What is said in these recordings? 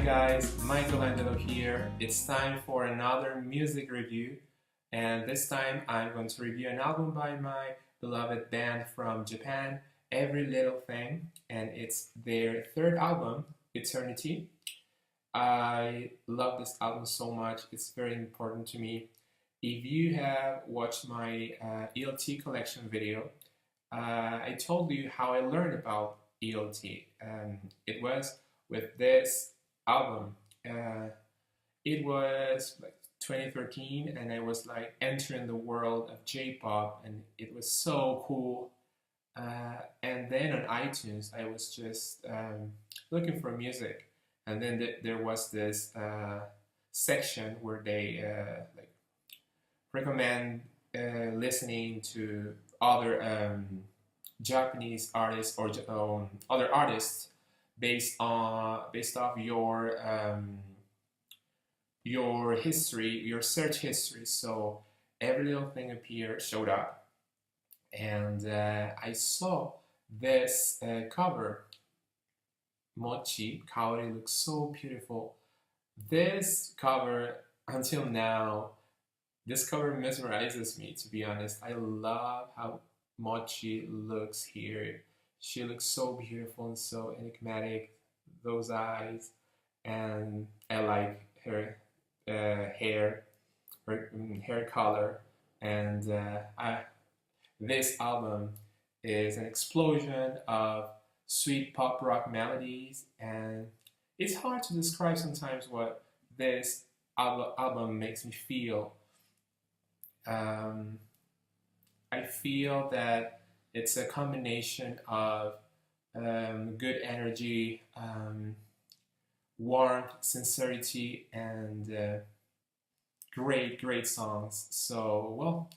guys, Michelangelo here. It's time for another music review, and this time I'm going to review an album by my beloved band from Japan, Every Little Thing, and it's their third album, Eternity. I love this album so much, it's very important to me. If you have watched my ELT collection video, I told you how I learned about ELT. It was with this album. It was like 2013, and I was like entering the world of J-pop, and it was so cool. And then on iTunes, I was just looking for music, and then there was this section where they like recommend listening to other Japanese artists or other artists based off your history, your search history. So Every Little Thing showed up, and I saw this cover. Mochi Kaori looks so beautiful. This cover, until now, this cover mesmerizes me, to be honest. I love how Mochi looks here. She looks so beautiful and so enigmatic, those eyes, and I like her hair, her hair color, and this album is an explosion of sweet pop rock melodies, and it's hard to describe sometimes what this album makes me feel. I feel that it's a combination of good energy, warmth, sincerity, and great songs. So, well,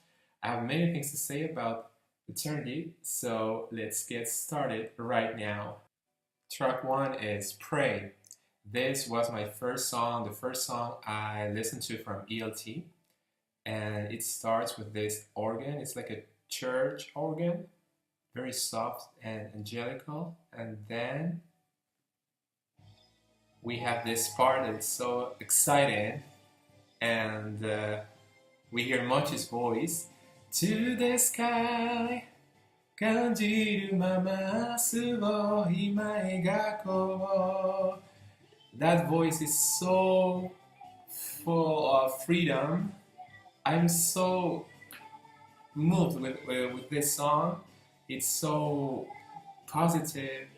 I have many things to say about Eternity, so let's get started right now. Track 1 is Pray. This was my first song, the first song I listened to from ELT, and it starts with this organ. It's like a church organ, very soft and angelical, and then we have this part that's so exciting, and we hear Mochi's voice. To the sky, 感じるまますごい前がこう. That voice is so full of freedom. I'm so moved with this song. It's so positive.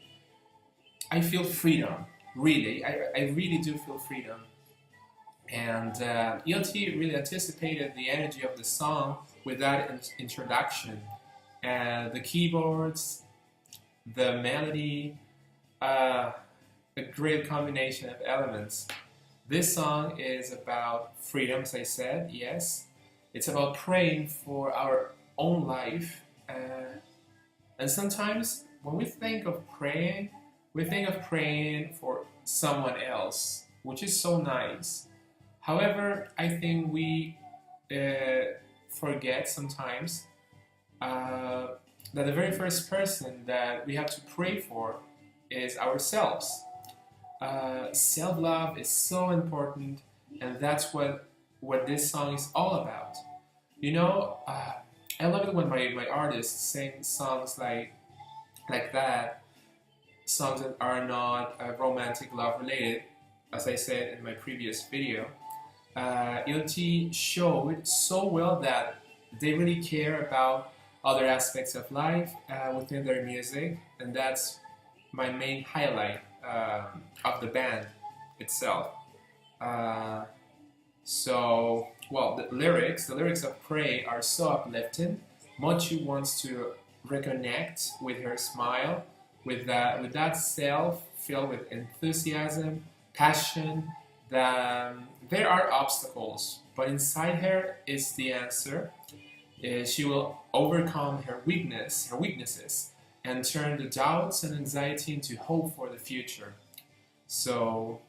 I feel freedom, really. I really do feel freedom. And ELT really anticipated the energy of the song with that introduction. The keyboards, the melody, a great combination of elements. This song is about freedom, as I said, yes. It's about praying for our own life. And sometimes when we think of praying, we think of praying for someone else, which is so nice. However, I think we forget sometimes that the very first person that we have to pray for is ourselves. Self-love is so important, and that's what this song is all about. You know, I love it when my artists sing songs like that, songs that are not romantic love related, as I said in my previous video. ELT showed so well that they really care about other aspects of life within their music, and that's my main highlight of the band itself. So, well, the lyrics of Pray are so uplifting. Mochi wants to reconnect with her smile, with that self filled with enthusiasm, passion. There are obstacles, but inside her is the answer. She will overcome her weaknesses, and turn the doubts and anxiety into hope for the future. So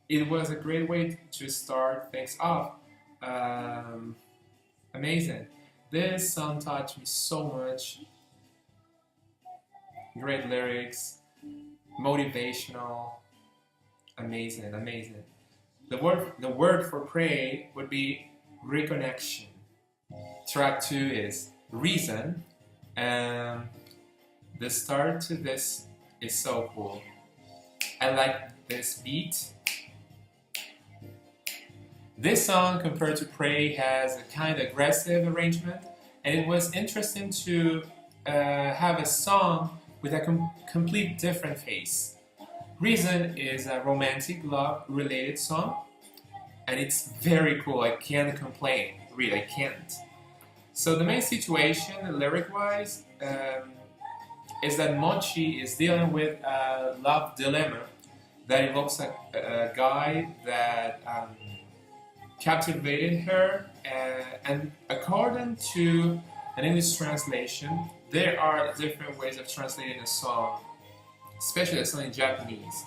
it was a great way to start things off. Amazing. This song touched me so much. Great lyrics, motivational, Amazing, amazing. The word for pray would be reconnection. Track 2 is reason, and the start to this is so cool. I like this beat. This song, compared to Pray, has a kind of aggressive arrangement, and it was interesting to have a song with a complete different face. Reason is a romantic love related song, and it's very cool. I can't complain, really, I can't. So the main situation, lyric-wise, is that Mochi is dealing with a love dilemma that involves a guy that captivated her, and according to an English translation, there are different ways of translating a song, especially a song in Japanese.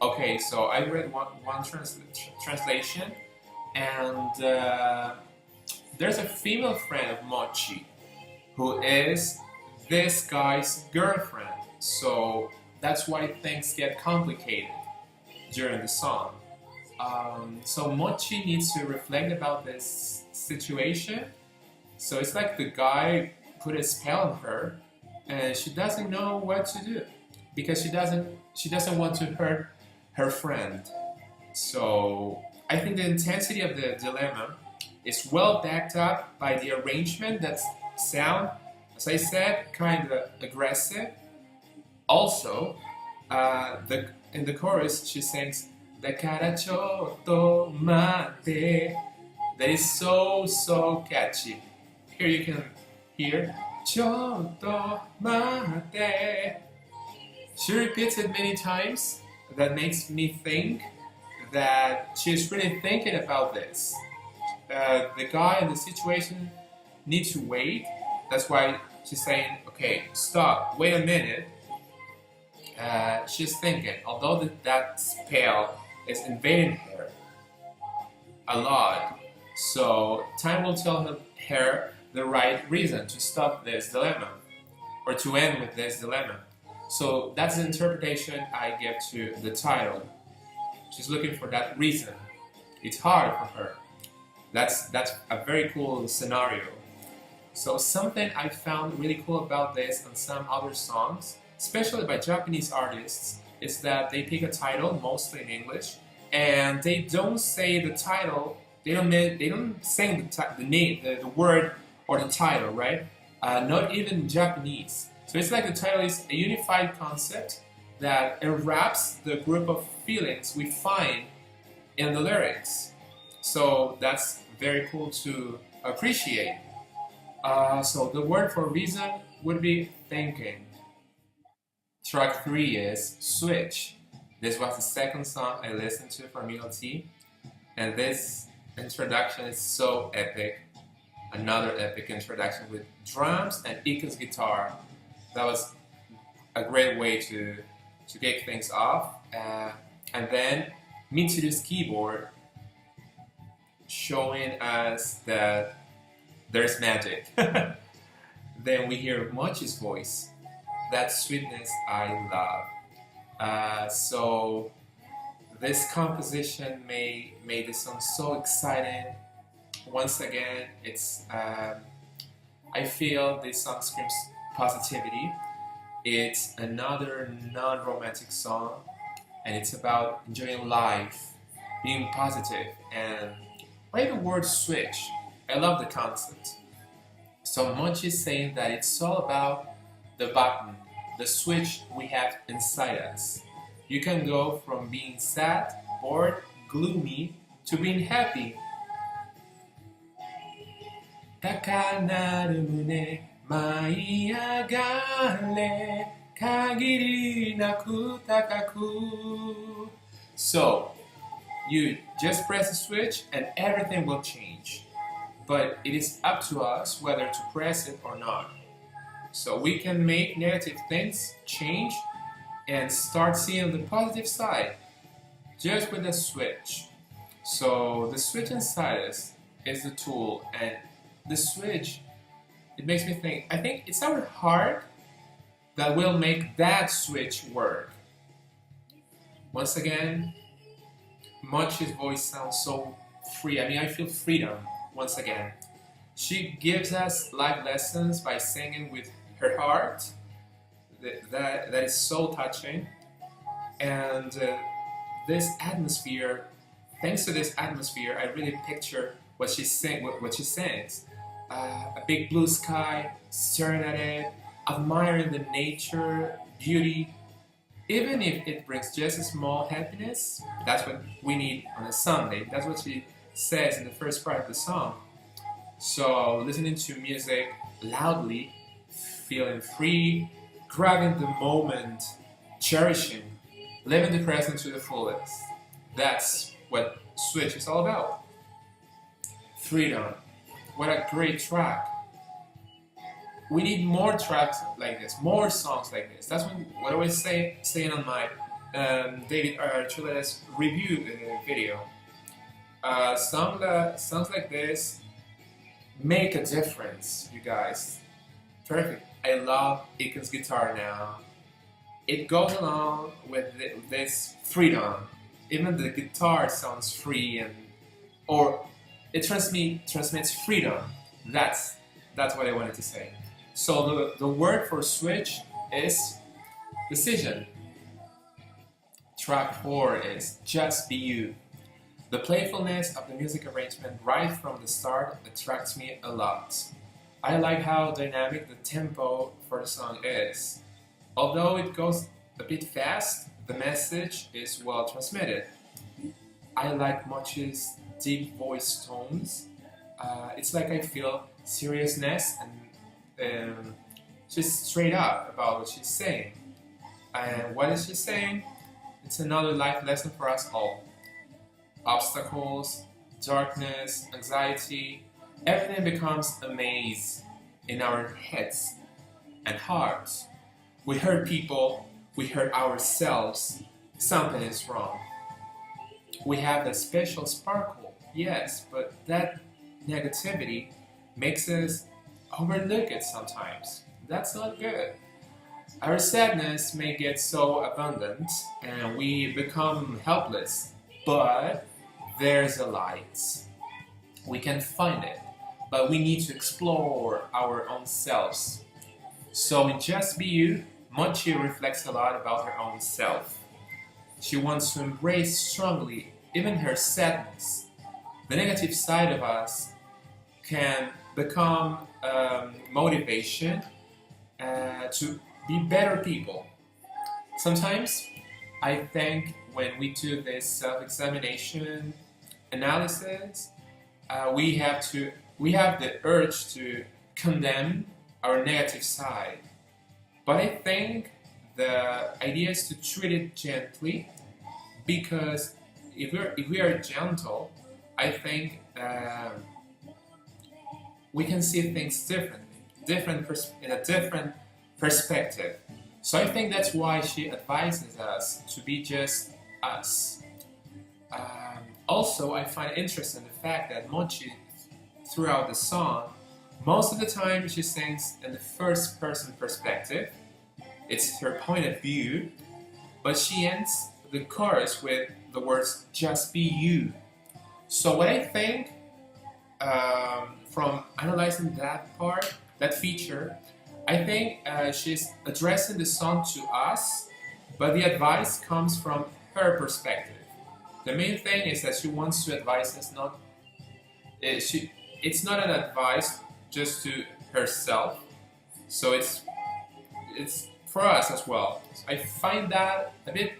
Okay, so I read one translation, and there's a female friend of Mochi who is this guy's girlfriend, so that's why things get complicated during the song. So Mochi needs to reflect about this situation. So it's like the guy put a spell on her, and she doesn't know what to do because she doesn't want to hurt her friend. So I think the intensity of the dilemma is well backed up by the arrangement that sound, as I said, kind of aggressive. Also, in the chorus she sings "Da cara chotto mate." That is so catchy. Here you can hear "chotto mate." She repeats it many times. That makes me think that she's really thinking about this. The guy in the situation needs to wait. That's why she's saying, "Okay, stop, wait a minute." She's thinking, although that spell is invading her a lot, so time will tell her the right reason to stop this dilemma or to end with this dilemma. So that's the interpretation I give to the title. She's looking for that reason. It's hard for her. That's a very cool scenario. So something I found really cool about this and some other songs, especially by Japanese artists, is that they pick a title, mostly in English, and they don't say the title. They don't sing the name, the word or the title, right? Not even in Japanese. So it's like the title is a unified concept that enwraps the group of feelings we find in the lyrics. So that's very cool to appreciate. So the word for reason would be thinking. Track 3 is Switch. This was the second song I listened to from ELT, and this introduction is so epic. Another epic introduction with drums and Ika's guitar. That was a great way to kick things off. And then Mitsuru's keyboard showing us that there's magic. Then we hear Mochi's voice. That sweetness I love. So this composition made the song so exciting. Once again, it's I feel this song screams positivity. It's another non-romantic song, and it's about enjoying life, being positive, and why the word switch? I love the concept. So much is saying that it's all about the button, the switch we have inside us. You can go from being sad, bored, gloomy, to being happy. 高鳴る胸舞い上がれ限りなく高く So, you just press the switch and everything will change. But it is up to us whether to press it or not. So we can make negative things change and start seeing the positive side just with a switch. So the switch inside us is the tool, and the switch, it makes me think, I think it's our heart that will make that switch work. Once again, Mochi's voice sounds so free. I mean, I feel freedom once again. She gives us life lessons by singing with her heart. That is so touching. And this atmosphere, thanks to this atmosphere, I really picture what she sings. A big blue sky, staring at it, admiring the nature, beauty. Even if it brings just a small happiness, that's what we need on a Sunday. That's what she says in the first part of the song. So listening to music loudly, feeling free, grabbing the moment, cherishing, living the present to the fullest. That's what Switch is all about. Freedom. What a great track. We need more tracks like this, more songs like this. That's what I was saying on my David Archuleta's review video. Songs like this make a difference, you guys. Perfect. I love Iken's guitar now. It goes along with this freedom. Even the guitar sounds free, or it transmits freedom. That's what I wanted to say. So the word for switch is decision. Track 4 is Just Be You. The playfulness of the music arrangement right from the start attracts me a lot. I like how dynamic the tempo for the song is. Although it goes a bit fast, the message is well transmitted. I like Mochi's deep voice tones. It's like I feel seriousness and she's straight up about what she's saying. And what is she saying? It's another life lesson for us all. Obstacles, darkness, anxiety, everything becomes a maze in our heads and hearts. We hurt people, we hurt ourselves, something is wrong. We have that special sparkle, yes, but that negativity makes us overlook it sometimes. That's not good. Our sadness may get so abundant and we become helpless, but there's a light. We can find it, but we need to explore our own selves. So in Just Be You, Mochi reflects a lot about her own self. She wants to embrace strongly even her sadness. The negative side of us can become motivation to be better people. Sometimes I think when we do this self-examination analysis, we have the urge to condemn our negative side. But I think the idea is to treat it gently, because if we are gentle, I think we can see things differently, in a different perspective. So I think that's why she advises us to be just us. Also, I find interesting the fact that Mochi, throughout the song, most of the time she sings in the first person perspective. It's her point of view, but she ends the chorus with the words "Just Be You." So what I think from analyzing that part, that feature, I think she's addressing the song to us, but the advice comes from her perspective. The main thing is that she wants to advise us it's not an advice just to herself, so it's for us as well. I find that a bit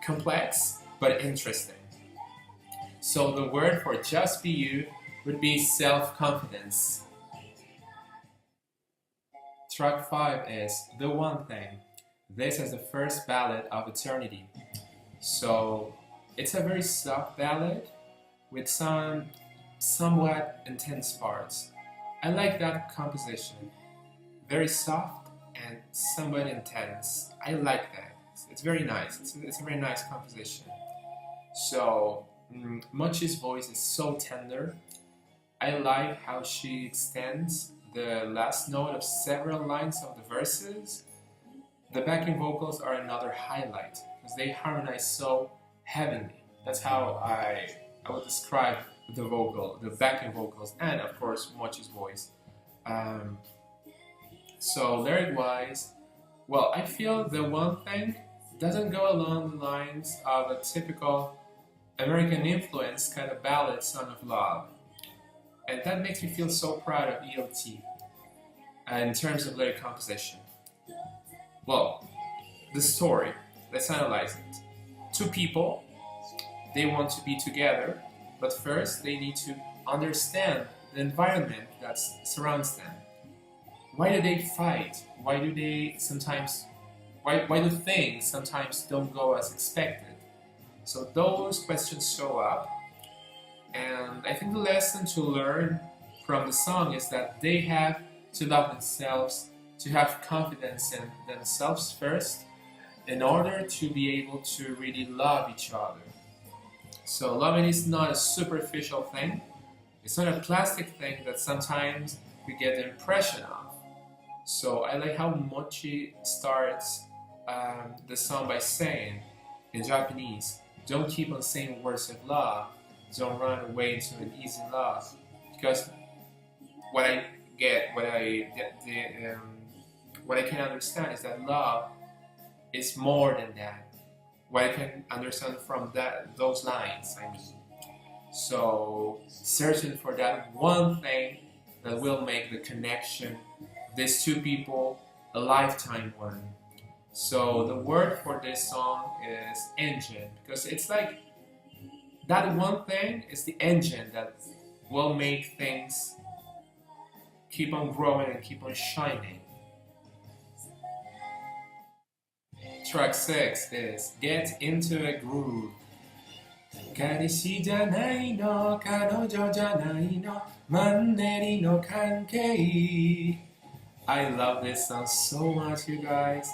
complex, but interesting. So the word for Just Be You would be self-confidence. Track 5 is The One Thing. This is the first ballad of Eternity. So it's a very soft ballad with some somewhat intense parts. I like that composition. Very soft and somewhat intense. I like that. It's very nice. It's a very nice composition. So Mochi's voice is so tender. I like how she extends the last note of several lines of the verses. The backing vocals are another highlight because they harmonize so heavenly. That's how I would describe the vocal, the backing vocals, and of course Mochi's voice. Um, so lyric wise, well, I feel the one thing doesn't go along the lines of a typical American influence kind of ballad song of love. And that makes me feel so proud of ELT in terms of lyric composition. Well, the story, let's analyze it. Two people, they want to be together, but first they need to understand the environment that surrounds them. Why do they fight? Why do they sometimes, why do things sometimes don't go as expected? So those questions show up, and I think the lesson to learn from the song is that they have to love themselves, to have confidence in themselves first, in order to be able to really love each other. So loving is not a superficial thing. It's not a plastic thing that sometimes we get the impression of. So I like how Mochi starts the song by saying, in Japanese, don't keep on saying words of love, don't run away into an easy love. Because what I can understand is that love is more than that. What I can understand from those lines, I mean. So searching for that one thing that will make the connection, these two people, a lifetime one. So the word for this song is engine, because it's like that one thing is the engine that will make things keep on growing and keep on shining. Track 6 is Get Into a Groove. 彼氏じゃないの、彼女じゃないの、マンネリの関係。I love this song so much, you guys.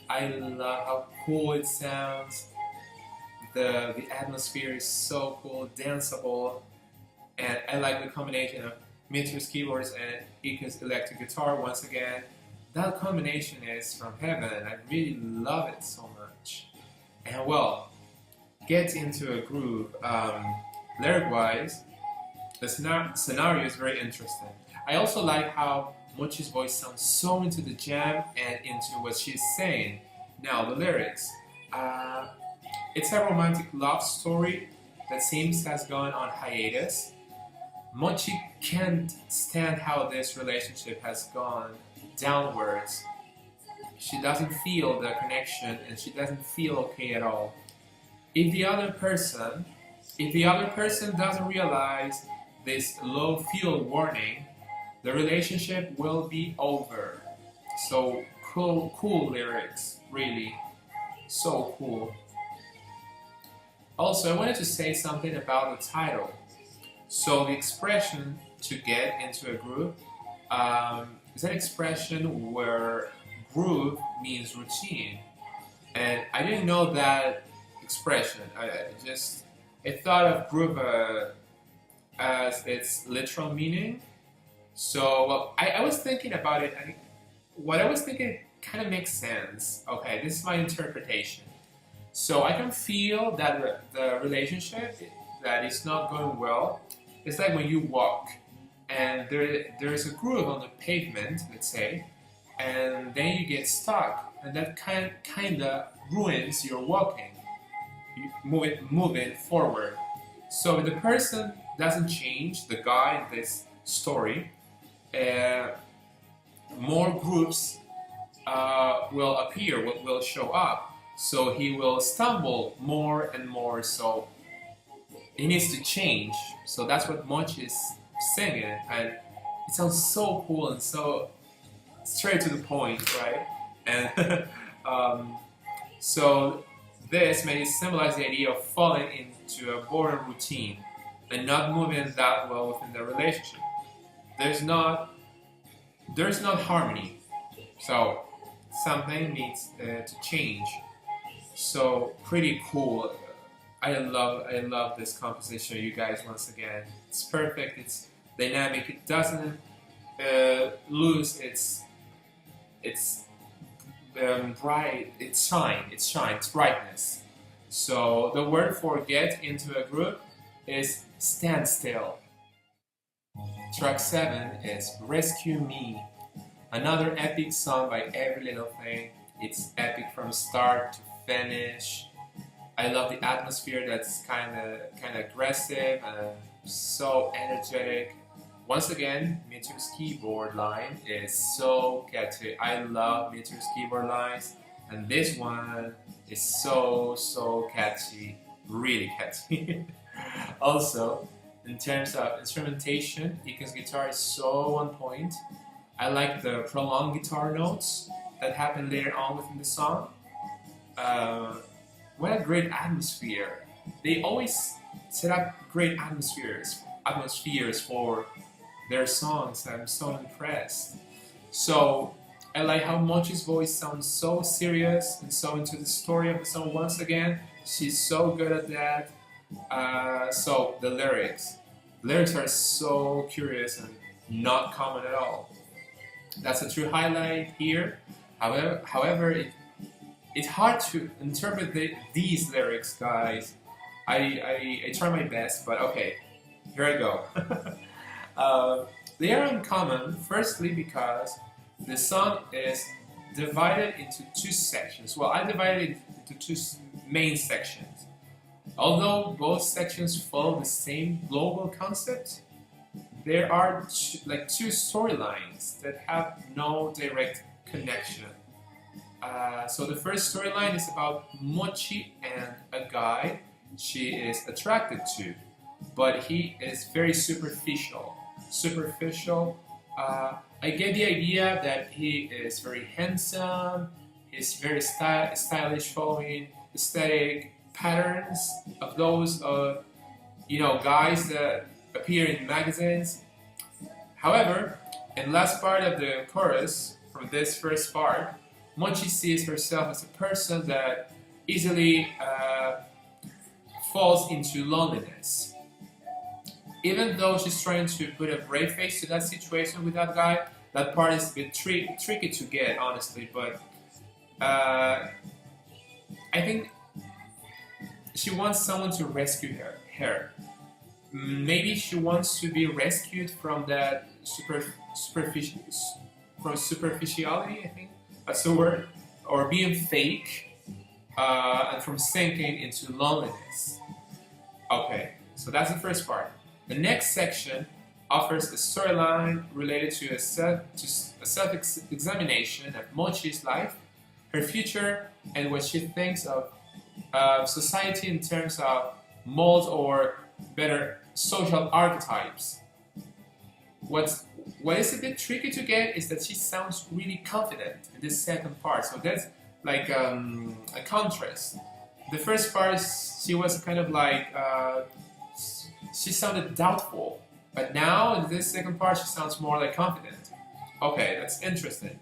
I love how cool it sounds. The atmosphere is so cool, danceable, and I like the combination of Mitsu's keyboards and Ika's electric guitar once again. That combination is from heaven, and I really love it so much. And well, Get Into a Groove, lyric-wise, the scenario is very interesting. I also like how Mochi's voice sounds so into the jam and into what she's saying. Now, the lyrics. It's a romantic love story that seems has gone on hiatus. Mochi can't stand how this relationship has gone downwards. She doesn't feel the connection and she doesn't feel okay at all. If the other person doesn't realize this low fuel warning, the relationship will be over. So cool lyrics, really, so cool. Also, I wanted to say something about the title. So the expression to get into a groove is an expression where groove means routine, and I didn't know that expression. I thought of groove as its literal meaning. So well, I was thinking about it, and what I was thinking kind of makes sense. Okay, this is my interpretation. So I can feel that the relationship that is not going well. It's like when you walk and there's a groove on the pavement, let's say, and then you get stuck, and that kind of ruins your walking, moving forward. So if the person doesn't change, the guy in this story, more groups will appear, will show up. So he will stumble more and more. So he needs to change. So that's what Mochi is singing, and it sounds so cool and so straight to the point, right? And so this may symbolize the idea of falling into a boring routine and not moving that well within the relationship. There's not harmony. So something needs to change. So pretty cool. I love this composition, you guys. Once again, it's perfect. It's dynamic. It doesn't lose its bright. Its shine. Its brightness. So the word for get into a group is stand still. Track 7 is Rescue Me, another epic song by Every Little Thing. It's epic from start to finish. I love the atmosphere that's kind of aggressive and so energetic. Once again, Mitu's keyboard line is so catchy. I love Mitu's keyboard lines, and this one is so catchy, really catchy. Also, in terms of instrumentation, Iken's guitar is so on point. I like the prolonged guitar notes that happen later on within the song. What a great atmosphere! They always set up great atmospheres for their songs. I'm so impressed. So I like how Mochi's voice sounds so serious and so into the story of the song once again. She's so good at that. So the lyrics are so curious and not common at all. That's a true highlight here. However, it's hard to interpret these lyrics, guys. I try my best, but okay, here I go. They are uncommon, firstly because the song is divided into two sections. Well, I divided it into two main sections. Although both sections follow the same global concept, there are two storylines that have no direct connection. So the first storyline is about Mochi and a guy she is attracted to, but he is very superficial. I get the idea that he is very handsome, he's very stylish, following aesthetic patterns of those guys that appear in magazines. However, in the last part of the chorus, from this first part, Mochi sees herself as a person that easily falls into loneliness. Even though she's trying to put a brave face to that situation with that guy, that part is a bit tricky to get, honestly, but I think she wants someone to rescue her. Maybe she wants to be rescued from that superficiality, I think that's the word, or being fake, and from sinking into loneliness. Okay, so that's the first part. The next section offers a storyline related to a self-examination of Mochi's life, her future, and what she thinks of society in terms of molds or better social archetypes. What is a bit tricky to get is that she sounds really confident in this second part, so that's like a contrast. The first part, she was kind of like, she sounded doubtful, but now in this second part, she sounds more like confident. Okay, that's interesting.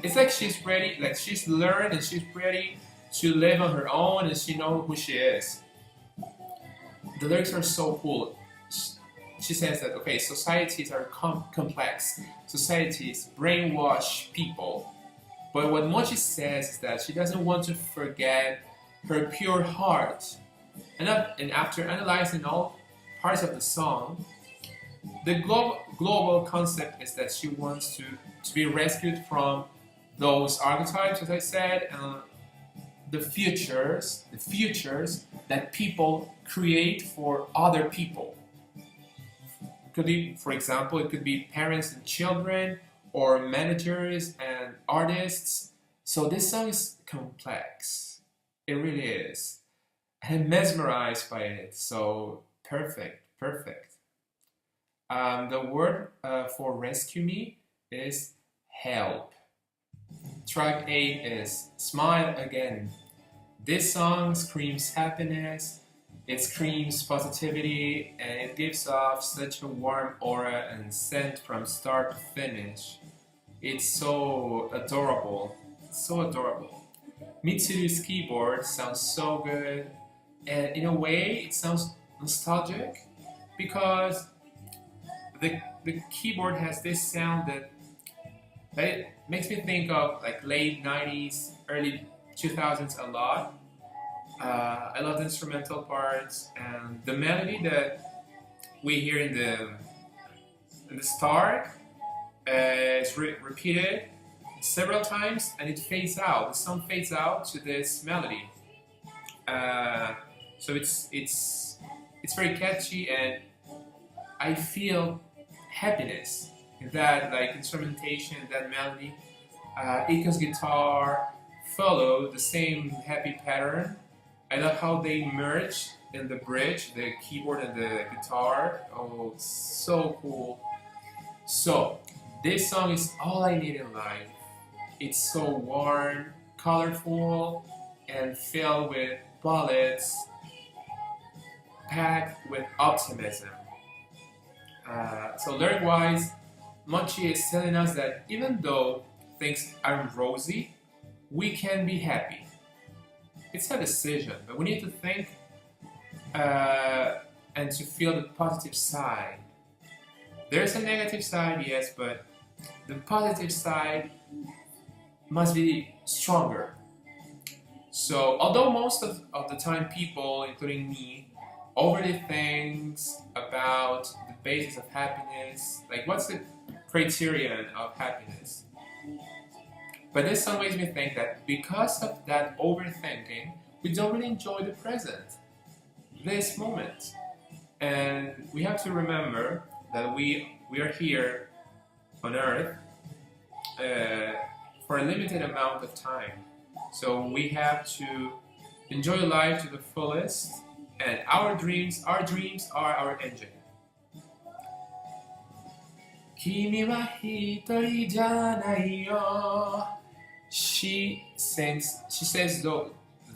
It's like she's ready, like she's learned and she's ready to live on her own and she knows who she is. The lyrics are so cool. She says that, okay, societies are complex. Societies brainwash people. But what Mochi says is that she doesn't want to forget her pure heart. And after analyzing all parts of the song, the global concept is that she wants to be rescued from those archetypes, as I said, and the futures that people create for other people. Could be, for example, it could be parents and children, or managers and artists. So this song is complex. It really is. I'm mesmerized by it. So perfect. The word for rescue me is help. Track 8 is Smile Again. This song screams happiness, it screams positivity, and it gives off such a warm aura and scent from start to finish. It's so adorable. Mitsuru's keyboard sounds so good, and in a way it sounds nostalgic because the keyboard has this sound that it makes me think of like late 90s, early 2000s a lot. I love the instrumental parts and the melody that we hear in the start is repeated several times, and it fades out. The song fades out to this melody. So it's very catchy, and I feel happiness in that like instrumentation, that melody. Ika's guitar follow the same happy pattern. I love how they merge in the bridge, the keyboard and the guitar. Oh, so cool. So, this song is all I need in life. It's so warm, colorful, and filled with ballads, packed with optimism. So lyric-wise, Mochi is telling us that even though things aren't rosy, we can be happy. It's a decision, but we need to think and to feel the positive side. There's a negative side, yes, but the positive side must be stronger. So, although most of the time people, including me, overly thinks about the basis of happiness, like what's the criterion of happiness? But this song makes me think that because of that overthinking, we don't really enjoy the present, this moment. And we have to remember that we are here on Earth for a limited amount of time. So we have to enjoy life to the fullest, and our dreams are our engine. 君は一人じゃないよ She says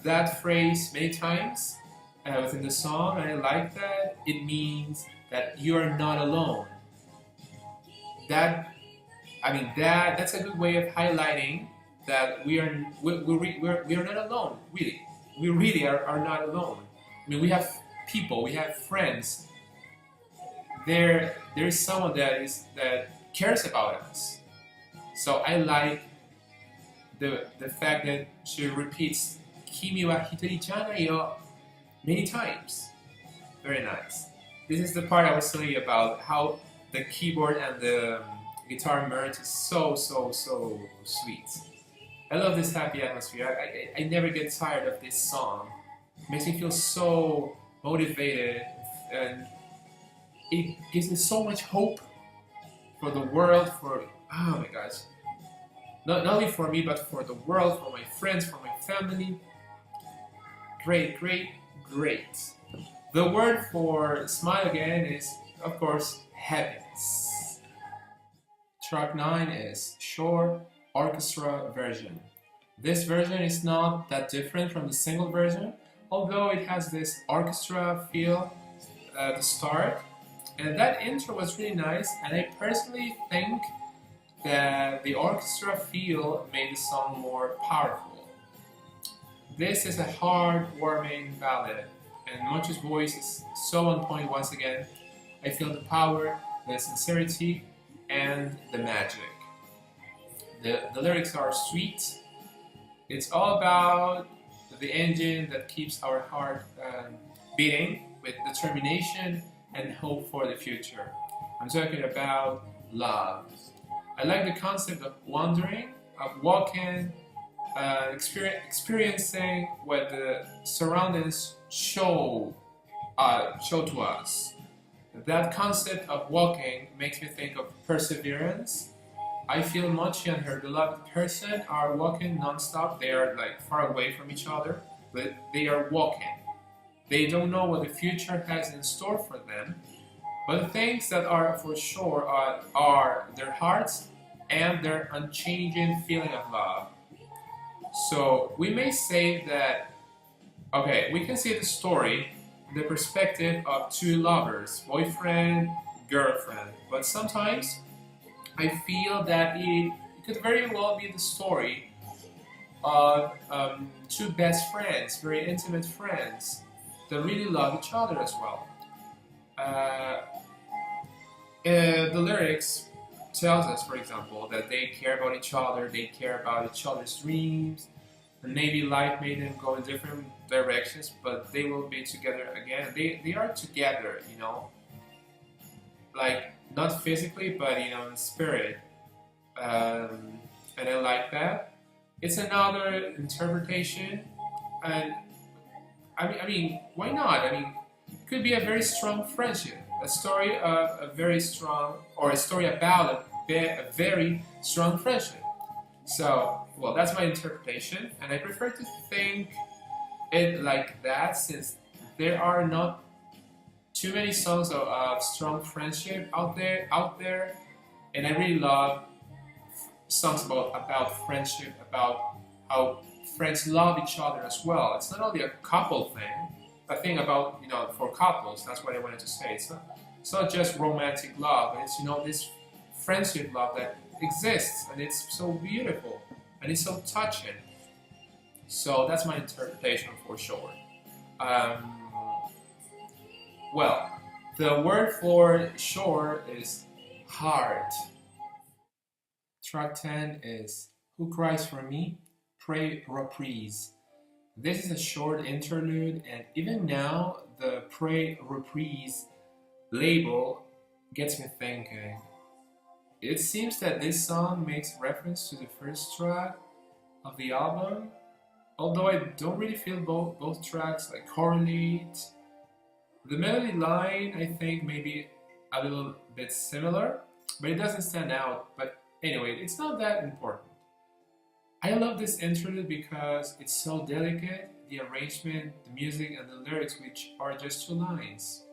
that phrase many times within the song, and I like that. It means that you are not alone. That's a good way of highlighting that we are not alone. Really, we really are not alone. I mean, we have people, we have friends. There is someone that cares about us. So I like the fact that she repeats "Kimi wa hitori janai yo" many times. Very nice. This is the part I was telling you about, how the keyboard and the guitar merge is so sweet. I love this happy atmosphere. I never get tired of this song. It makes me feel so motivated, and it gives me so much hope for the world, oh my gosh. Not only for me, but for the world, for my friends, for my family. Great. The word for smile again is, of course, happiness. Track 9 is short orchestra version. This version is not that different from the single version, although it has this orchestra feel at the start. And that intro was really nice, and I personally think that the orchestra feel made the song more powerful. This is a heartwarming ballad, and Mochi's voice is so on point once again. I feel the power, the sincerity, and the magic. The lyrics are sweet. It's all about the engine that keeps our heart beating with determination and hope for the future. I'm talking about love. I like the concept of wandering, of walking, experiencing what the surroundings show to us. That concept of walking makes me think of perseverance. I feel Mochi and her beloved person are walking non-stop. They are like far away from each other, but they are walking. They don't know what the future has in store for them, but the things that are for sure are their hearts and their unchanging feeling of love. So we may say that, okay, we can see the story in the perspective of two lovers, boyfriend, girlfriend, but sometimes I feel that it could very well be the story of two best friends, very intimate friends, that really love each other as well. The lyrics tells us, for example, that they care about each other, they care about each other's dreams, and maybe life made them go in different directions, but they will be together again. They are together, you know, like not physically, but you know, in spirit. And I like that. It's another interpretation, and I mean, why not? I mean, it could be a very strong friendship, a story of a very strong, or a story about a very strong friendship. So, well, that's my interpretation, and I prefer to think it like that since there are not too many songs of strong friendship out there, and I really love songs about friendship, about how friends love each other as well. It's not only a couple thing, a thing about, you know, for couples. That's what I wanted to say. It's not just romantic love. It's, you know, this friendship love that exists, and it's so beautiful and it's so touching. So that's my interpretation for sure. Um, well, the word for sure is heart. Track 10 is Who Cries for Me? Pray Reprise. This is a short interlude, and even now the Pray Reprise label gets me thinking. It seems that this song makes reference to the first track of the album, although I don't really feel both tracks like correlate. The melody line, I think, maybe a little bit similar, but it doesn't stand out. But anyway, it's not that important. I love this interlude because it's so delicate, the arrangement, the music, and the lyrics, which are just two lines.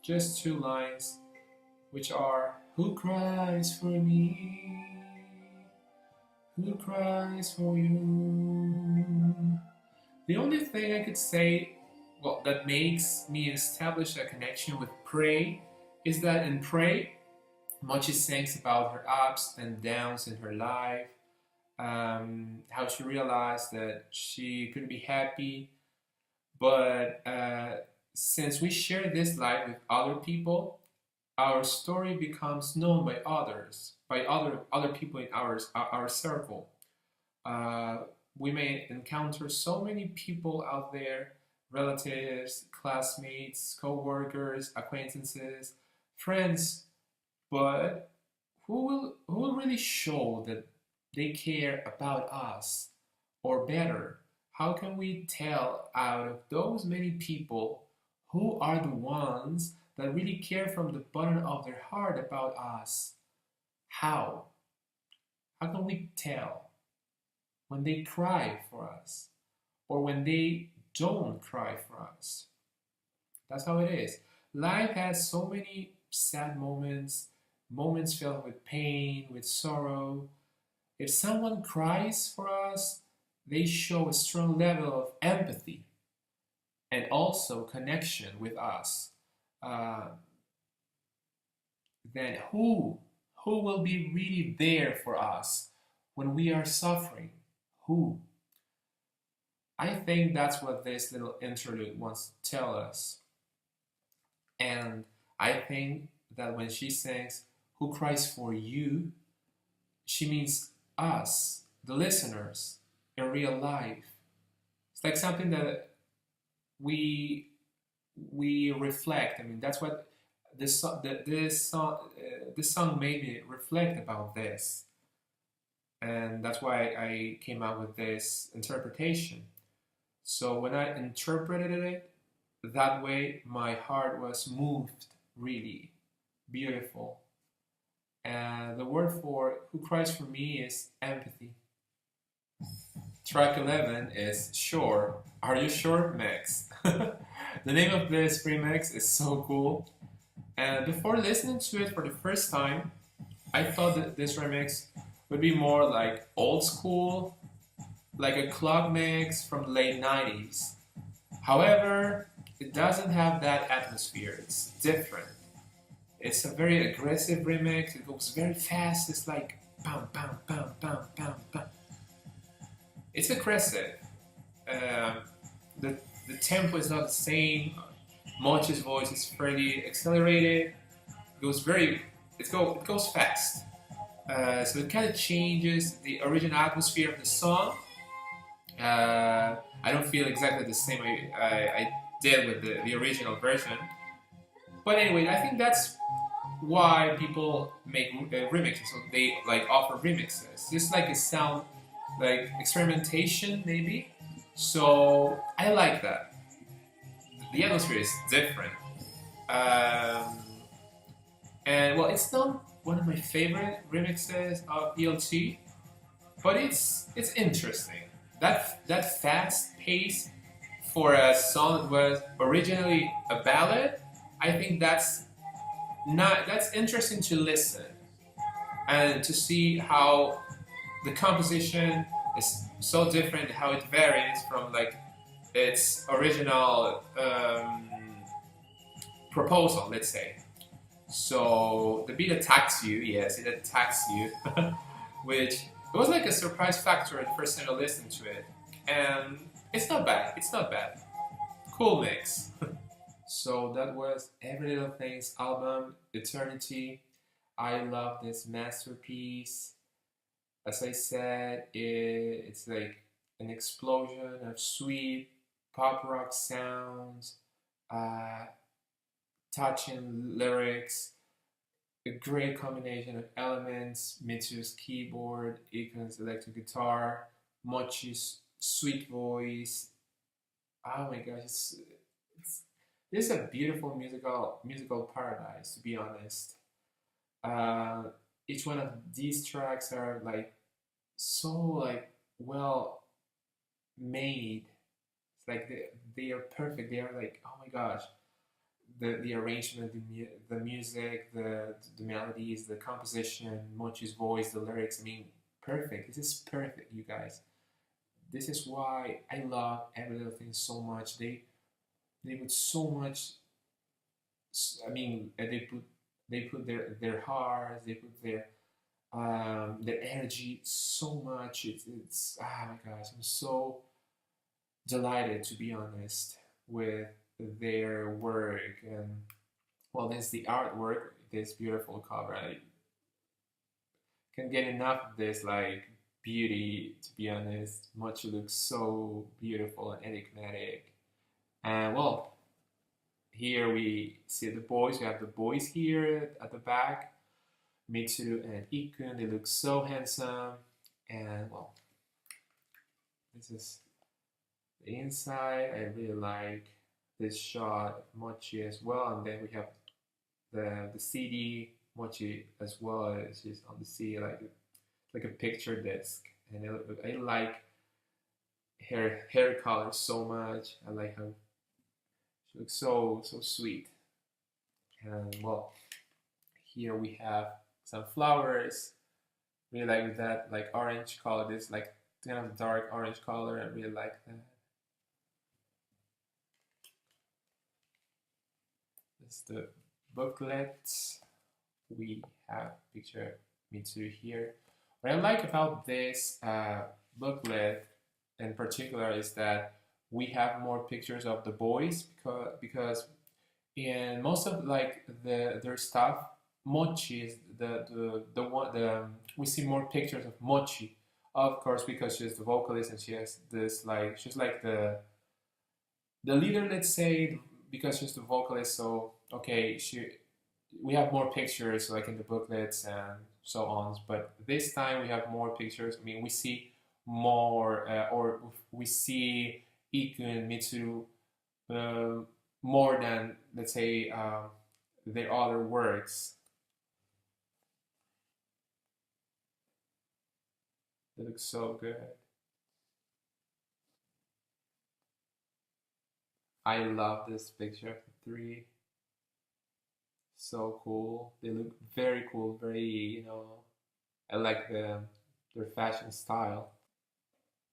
Just two lines, which are, Who cries for me? Who cries for you? The only thing I could say, well, that makes me establish a connection with Pray is that in Pray, Mochi sings about her ups and downs in her life, how she realized that she couldn't be happy, but since we share this life with other people, our story becomes known by others, by other people in our circle. Uh, we may encounter so many people out there, relatives, classmates, co-workers, acquaintances, friends, but who will really show that they care about us? Or better, how can we tell out of those many people who are the ones that really care from the bottom of their heart about us? How? How can we tell when they cry for us or when they don't cry for us? That's how it is. Life has so many sad moments, moments filled with pain, with sorrow. If someone cries for us, they show a strong level of empathy and also connection with us. Uh, then who will be really there for us when we are suffering? Who? I think that's what this little interlude wants to tell us. And I think that when she sings, Who cries for you? She means us, the listeners, in real life. It's like something that we reflect. I mean, that's what this song made me reflect about this, and that's why I came out with this interpretation. So when I interpreted it that way, my heart was moved, really beautiful. And the word for Who Cries for Me is empathy. Track 11 is Sure. Are You Sure? Mix. The name of this remix is so cool. And before listening to it for the first time, I thought that this remix would be more like old school, like a club mix from the late 90s. However, it doesn't have that atmosphere. It's different. It's a very aggressive remix. It goes very fast. It's like bam, bam, bam, bam, bam, bam. It's aggressive. Um, the tempo is not the same. Monch's voice is fairly accelerated. It goes fast. So it kind of changes the original atmosphere of the song. I don't feel exactly the same I did with the original version. But anyway, I think that's why people make remixes. So they like offer remixes. Just like a sound, like experimentation maybe. So I like that. The atmosphere is different. Um, and well, it's not one of my favorite remixes of ELT, but it's interesting. That fast pace for a song that was originally a ballad, I think that's interesting to listen and to see how the composition is so different, how it varies from like its original proposal, let's say. So the beat attacks you, yes, it attacks you, which it was like a surprise factor the first time I listened to it, and it's not bad. It's not bad. Cool mix. So that was Every Little Things album, Eternity. I love this masterpiece. As I said, it's like an explosion of sweet pop rock sounds, uh, touching lyrics, a great combination of elements, Mitsu's keyboard, Ikon's electric guitar, Mochi's sweet voice. Oh my gosh, it's this is a beautiful musical paradise, to be honest. Uh, each one of these tracks are like so like well made. It's like they are perfect. They are like, oh my gosh, the arrangement, the music, the melodies, the composition, Mochi's voice, the lyrics. I mean, perfect. This is perfect, you guys. This is why I love Every Little Thing so much. They put so much. I mean, they put their hearts, they put their energy so much. It's oh my gosh, I'm so delighted, to be honest, with their work. And well, there's the artwork, this beautiful cover. I can't get enough of this like beauty, to be honest. Much looks so beautiful and enigmatic. And well, here we see the boys. We have the boys here at the back, Mitsuru and Ikun. They look so handsome. And well, this is the inside. I really like this shot of Mochi as well. And then we have the CD, Mochi as well. It's just on the CD like a picture disc. And I like her hair color so much. I like how she looks so sweet. And well, here we have some flowers. Really like that like orange color. This like kind of dark orange color. I really like that. This is the booklet. We have picture Mitsu here. What I like about this booklet in particular is that we have more pictures of the boys because in most of like their stuff, Mochi is the one we see more pictures of Mochi, of course, because she's the vocalist and she has this like she's like the leader, let's say, because she's the vocalist. So okay, we have more pictures like in the booklets and so on. But this time we have more pictures. I mean, we see more, or we see Ikun, Mitsuru, more than let's say their other works. They look so good. I love this picture of the three. So cool. They look very cool. Very, I like their fashion style.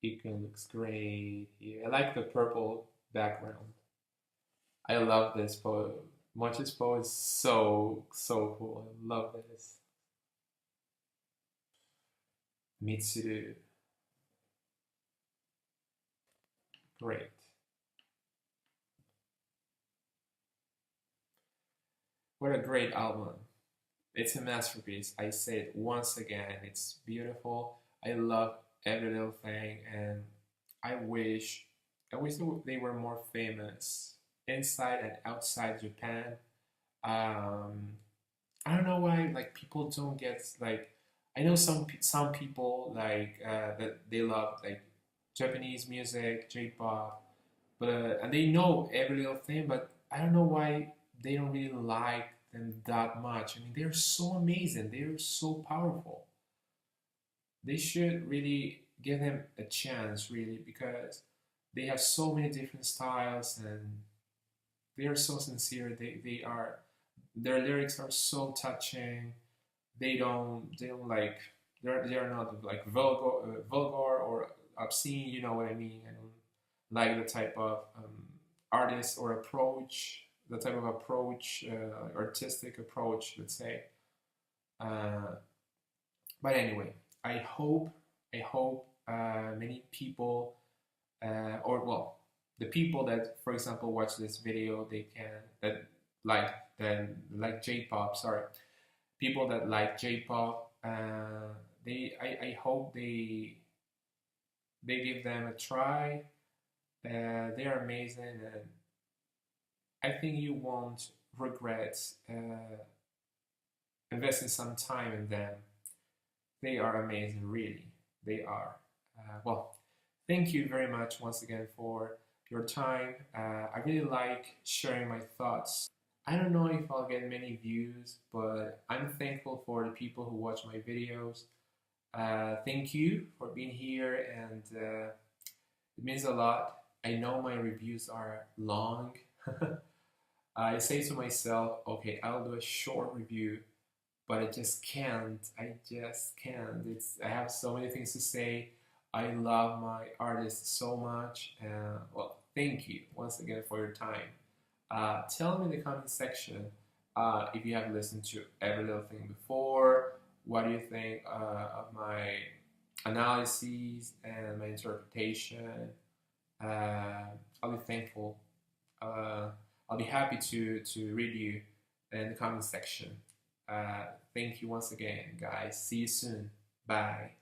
Ikun looks great here. I like the purple background. I love this pose. Mochi's pose is so cool. I love this. Mitsuru, great. What a great album. It's a masterpiece. I say it once again. It's beautiful. I love every little thing, and I wish they were more famous inside and outside Japan. Um, I don't know why like people don't get like I know some people like that they love like Japanese music, J-pop, but and they know every little thing, but I don't know why they don't really like them that much. I mean, they're so amazing, they're so powerful. They should really give them a chance, really, because they have so many different styles and they are so sincere. They are their lyrics are so touching. They don't like they are not like vulgar or obscene. You know what I mean? I don't like the type of artist or approach, the type of approach, artistic approach, let's say. Uh, but anyway, I hope many people or well, the people that, for example, watch this video, they can that like like J-pop. Sorry, people that like J-pop. I hope they give them a try. They are amazing, and I think you won't regret investing some time in them. They are amazing, really. They are. Well, thank you very much once again for your time. I really like sharing my thoughts. I don't know if I'll get many views, but I'm thankful for the people who watch my videos. Thank you for being here, and it means a lot. I know my reviews are long. I say to myself, okay, I'll do a short review, but I just can't. I just can't. I have so many things to say. I love my artist so much. Well, thank you once again for your time. Tell me in the comment section if you have listened to every little thing before. What do you think of my analyses and my interpretation? I'll be thankful. Uh, I'll be happy to read you in the comment section. Thank you once again, guys. See you soon. Bye.